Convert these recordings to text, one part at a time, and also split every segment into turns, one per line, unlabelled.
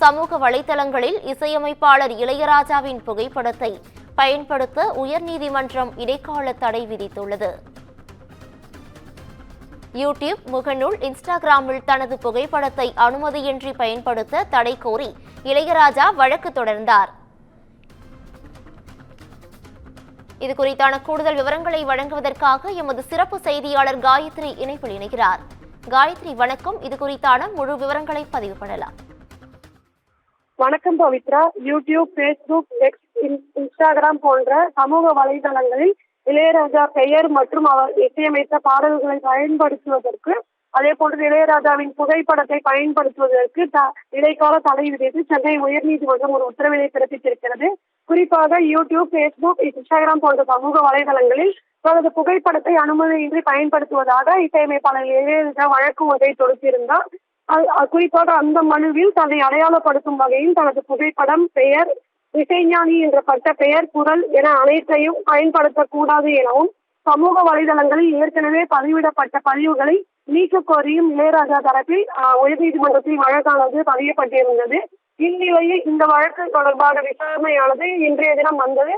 சமூக வலைதளங்களில் இசையமைப்பாளர் இளையராஜாவின் புகைப்படத்தை பயன்படுத்த உயர்நீதிமன்றம் இடைக்கால தடை விதித்துள்ளது. யூடியூப், முகநூல், இன்ஸ்டாகிராமில் தனது புகைப்படத்தை அனுமதியின்றி பயன்படுத்த தடை கோரி இளையராஜா வழக்கு தொடர்ந்தார். இது குறித்தான கூடுதல் விவரங்களை வழங்குவதற்காக எமது சிறப்பு செய்தியாளர் காயத்ரி இணைப்பில் இணைகிறார். காயத்ரி, வணக்கம். இது குறித்தான முழு விவரங்களை பதிவு பண்ணலாம்.
வணக்கம் Pavithra. YouTube, Facebook, X, Instagram போன்ற சமூக வலைதளங்களில் இளையராஜா பெயர் மற்றும் அவர் இசையமைத்த பாடல்களை பயன்படுத்துவதற்கு, அதே போன்று இளையராஜாவின் புகைப்படத்தை பயன்படுத்துவதற்கு இடைக்கால தடை விதித்து சென்னை உயர்நீதிமன்றம் ஒரு உத்தரவினை பிறப்பித்திருக்கிறது. குறிப்பாக யூடியூப், பேஸ்புக், இன்ஸ்டாகிராம் போன்ற சமூக வலைதளங்களில் தனது புகைப்படத்தை அனுமதியின்றி பயன்படுத்துவதாக இசையமைப்பாளர் இளையராஜா வழக்கு ஒன்றை தொடுத்திருந்தார். குறிப்பாக அந்த மனுவில் தன்னை அடையாளப்படுத்தும் வகையில் தனது புகைப்படம், பெயர், இசைஞானி என்ற பட்ட பெயர், குரல் என அனைத்தையும் பயன்படுத்தக்கூடாது எனவும் சமூக வலைதளங்களில் ஏற்கனவே பதிவிடப்பட்ட பதிவுகளை நீக்க கோரியும் இளையராஜா தரப்பில் உயர்நீதிமன்றத்தில் வழக்கானது பதியப்பட்டிருந்தது. இந்நிலையில் இந்த வழக்கு தொடர்பான விசாரணையானது இன்றைய தினம் வந்தது.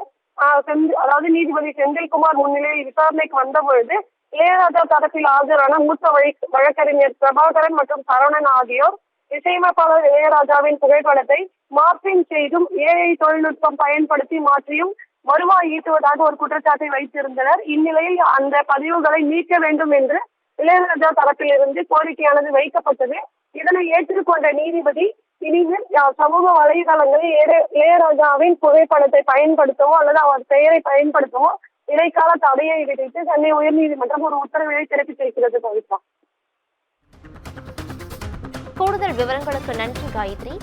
அதாவது நீதிபதி செந்தில்குமார் முன்னிலையில் விசாரணைக்கு வந்த பொழுது இளையராஜா தரப்பில் ஆஜரான மூத்த வழக்கறிஞர் பிரபாகரன் மற்றும் சரவணன் ஆகியோர் இசையமைப்பாளர் இளையராஜாவின் புகைப்படத்தை மார்பிங் செய்தும் ஏஐ தொழில்நுட்பம் பயன்படுத்தி மாற்றியும் வருவாய் ஈட்டுவதாக ஒரு குற்றச்சாட்டை வைத்திருந்தனர். இந்நிலையில் அந்த பதிவுகளை நீக்க வேண்டும் என்று இளையராஜா தரப்பிலிருந்து கோரிக்கையானது வைக்கப்பட்டது. இதனை ஏற்றுக்கொண்ட நீதிபதி இனிமேல் சமூக வலைதளங்களில் இளையராஜாவின் புகைப்படத்தை பயன்படுத்தவோ அல்லது அவர் பெயரை பயன்படுத்தவோ இடைக்கால தடையை விதித்து சென்னை உயர்நீதிமன்றம் ஒரு உத்தரவினை பிறப்பித்திருக்கிறது. பவித்ரா,
கூடுதல் விவரங்களுக்கு நன்றி காயத்ரி.